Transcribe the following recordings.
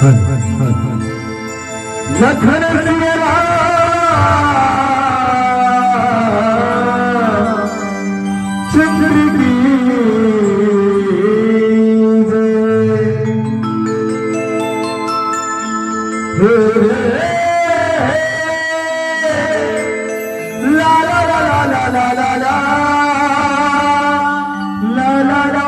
लखन सिया चंद्र की ला ला ला ला ला ला ला ला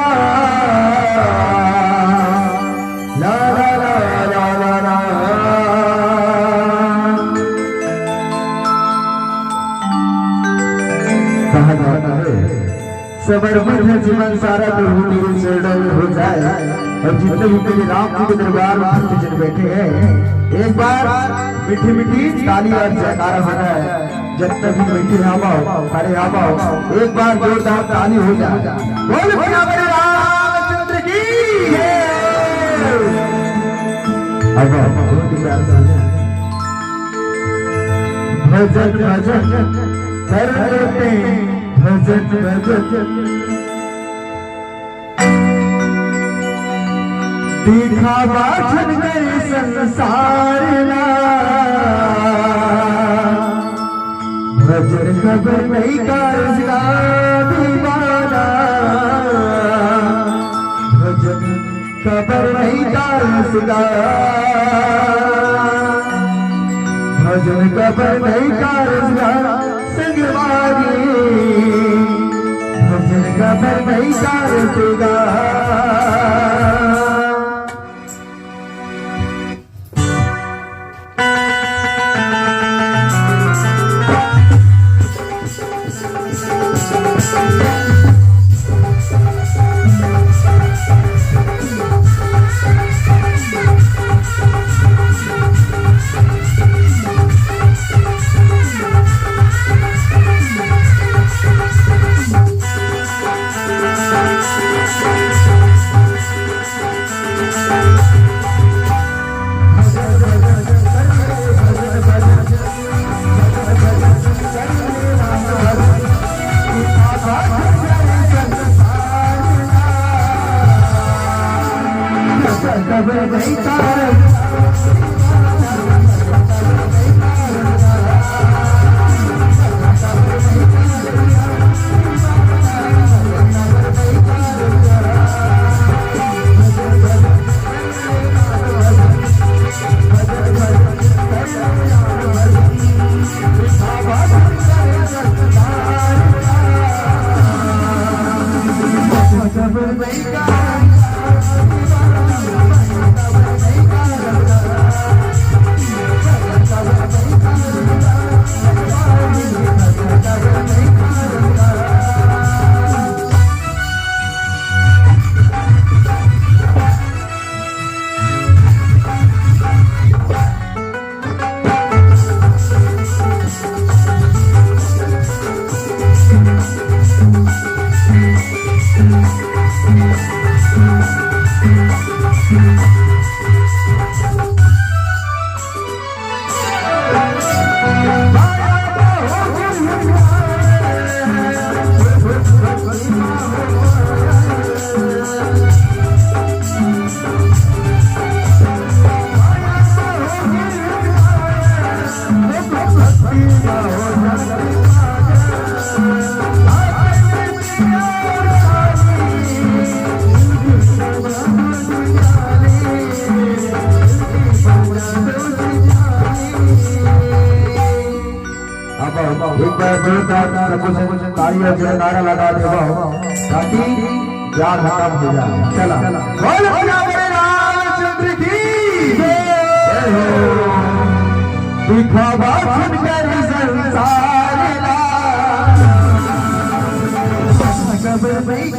सबर में जीवन सारा प्रभु मेरे चरणों में हो जाए। और जितने भी मेरे राम जी के दरबार में भक्तजन बैठे हैं, एक बार मीठी मीठी ताली और जयकारा होना है। जब तक भी मीठी आवाओ खड़े आवाओ, एक बार जोरदार ताली हो जाए। बोल बड़े रामचंद्र की भजन भजन करते भजन भजन दिखावा छन गए संसार ना, भजन खबर नहीं कारजगा दीवाना, भजन खबर नहीं कारजगा, भजन खबर नहीं कारजगा संगवारी, भजन खबर नहीं कारजगा। एक बार जोरदार तालियां जो नारा लगा दे ताकि जान खत्म हो जाए। चला बोल बड़े रामचंद्र की जय हो। दिखावा छन कर संसार ना, खबर नहीं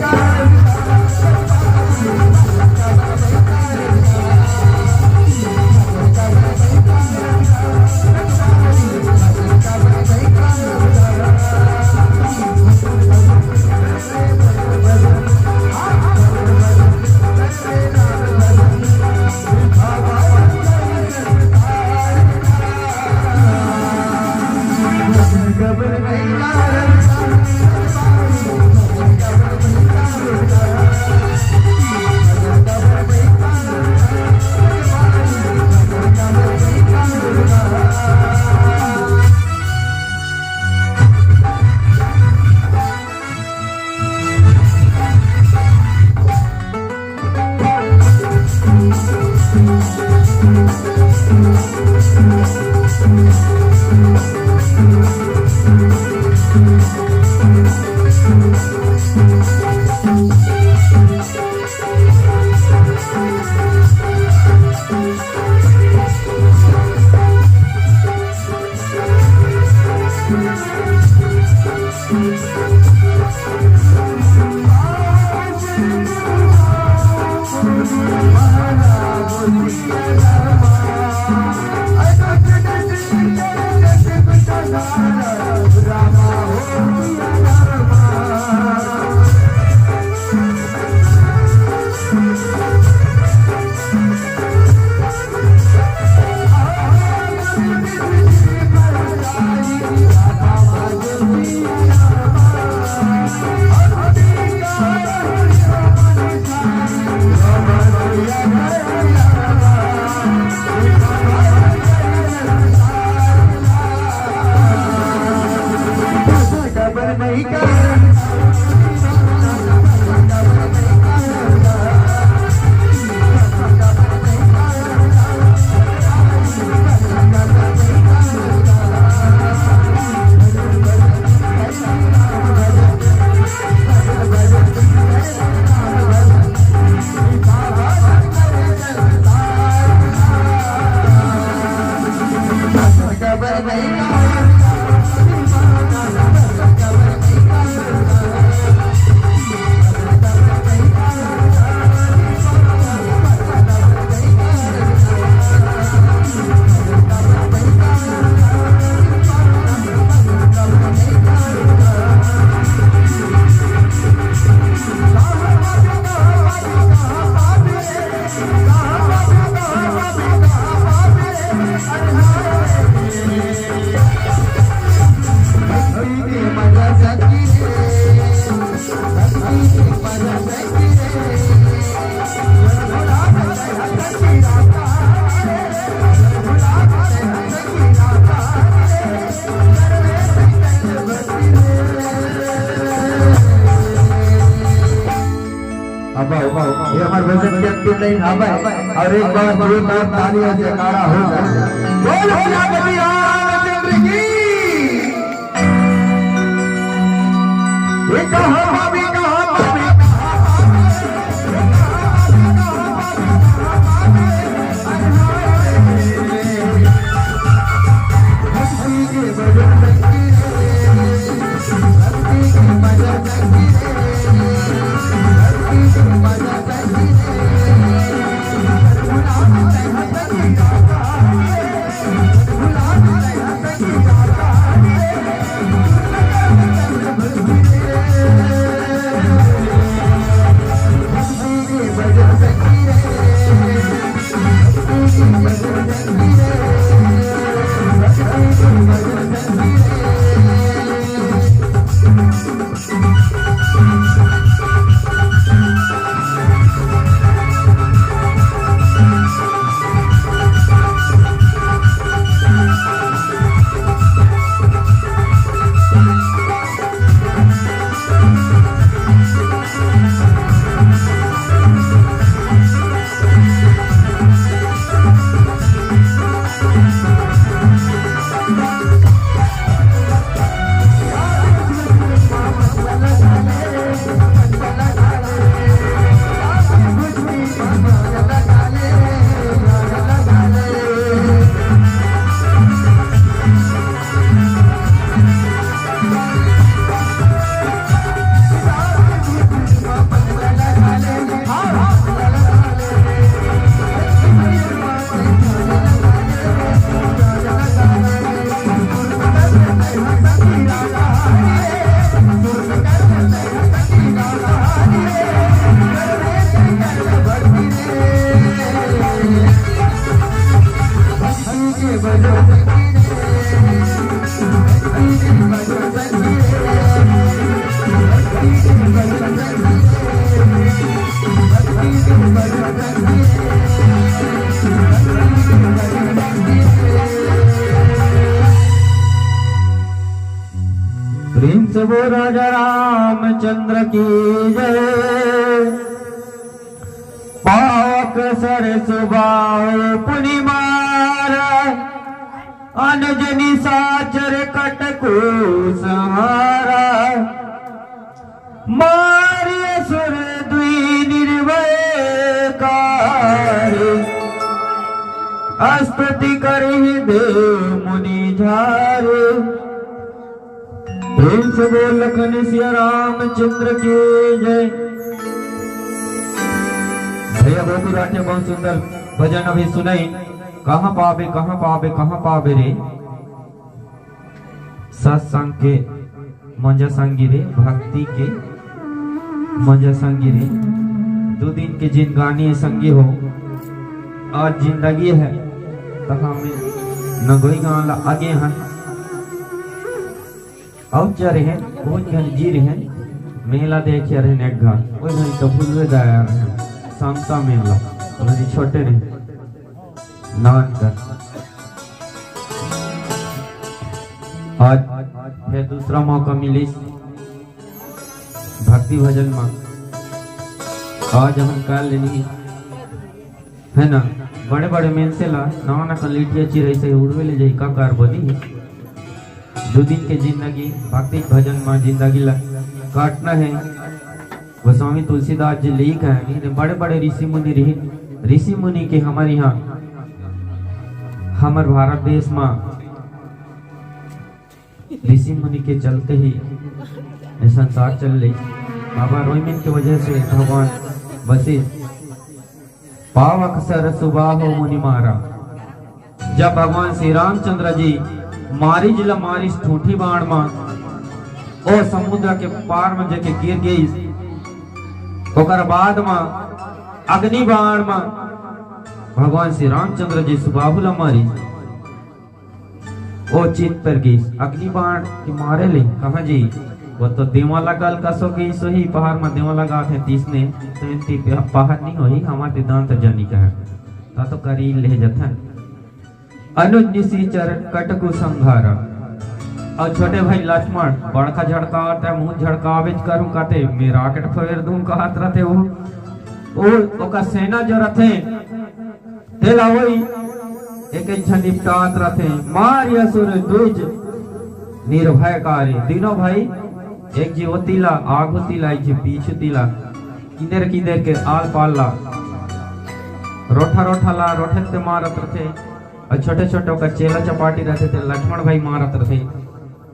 ये हमारे भजन की अंतिम लाइन आवा है और एक बार जोरदार ताली और जयकारा हो जाए। बोल भोलापति रामचंद्र की। ये कहाँ भाभी कहाँ भाभी भक्ति के भजन संगी रे, भक्ति के भजन संगी रे, भक्ति के भजन संगी रे, भुला नहीं सकी गाता रे, भुला नहीं सकी गाता रे, भक्ति के भजन संगी रे, भक्ति के भजन संगी रे, भक्ति के भजन संगी रे। प्रिंस वो राजा रामचंद्र की जय। पाक सर सुबाओ पुनि मार अनुज निशाचर कटको सहारा मारिय सुर द्वी निर्भय कार स्तुति करहि देव मुनि झारे प्रेम से बोल लखन सिया रामचंद्र की जय। भैया बहुत राठे बहुत सुंदर भजन अभी सुनाई। कहाँ पावे कहाँ पावे कहाँ पावे रे सत्संग के मंजा संगी रे भक्ति के मंजा संगी रे। 2 दिन के जिंदगानी संगी हो और जिंदगी है तथा में नगोई गाला आगे हैं अब चरे हैं वो घर जी रहे हैं मेला देखे रहे नेट घाट वो घर तो भूल जाया रहे सामसा मेला उन्हें छोटे नहीं नान कर आज फिर दूसरा मौका मिली भक्ति भजन में। आज हम कल लेनी है ना बड़े बड़े मेन से ला ना ना कलीटिया चिरे से उड़वे ले जाई का कार बनी 2 दिन के जिंदगी भक्ति भजन में जिंदगी ला काटना है। गोस्वामी तुलसीदास जी लिख है बड़े बड़े ऋषि मुनि के हमारे यहाँ हमारे भारत देश में ऋषि मुनि के चलते ही संसार चल रही। बाबा रोहिमिन की वजह से भगवान वशिष्ठ पावक सर सुबाहो मुनि मारा। जब भगवान श्री रामचंद्र जी मारी जिला मारी ठूठी बाण में ओ समुद्र के पार में जाके गिर गई। ओकर बाद में अग्नि बाण में भगवान श्री रामचंद्र जी सुबाहुला मारी ओ चित पर गई। अग्नि बाण के मारे ले कहा जी वो तो देवा लगल कसो गई सो ही पहाड़ में देवा लगा थे 30 ने तो पहाड़ नहीं होई हमारे दांत जानी का तो करी ले जाता। अनुज निशाचर कटकु संहारा और छोटे भाई लक्ष्मण बड़का झड़का मुंह झड़कावे करूं कहते मैं राकेट फेर दूं कहत रहते वो ओका सेना जो रहते तेला वही एक निपटात रहते मार असुर द्विज निर्भय कार्य। तीनों भाई एक जी होतीला आग होतीला एक जी पीछे तीला किधर के आल पाला रोठा ला रोठे ते मारत रहते और छोटे छोटे का चेला चपाटी रहते थे लक्ष्मण भाई मारत रहते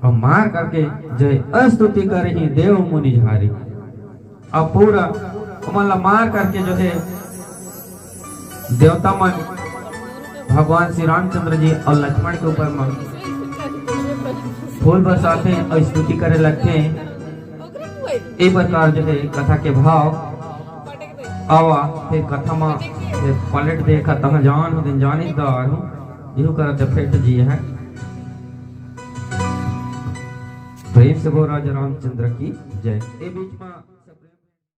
और मार करके जो स्तुति करे ही देव मुनि झारी। अब पूरा मतलब मार करके जो है देवता मन भगवान श्री रामचंद्र जी और लक्ष्मण के ऊपर में फूल बरसाते हैं और स्तुति करे लगते हैं। एक प्रकार जो है कथा के भाव आवा फिर कथा में पलट देखा तह जान हो दिन जानी दार हूँ यू करते फेट जी है। प्रेम से गो राजा रामचंद्र की जय। बीच में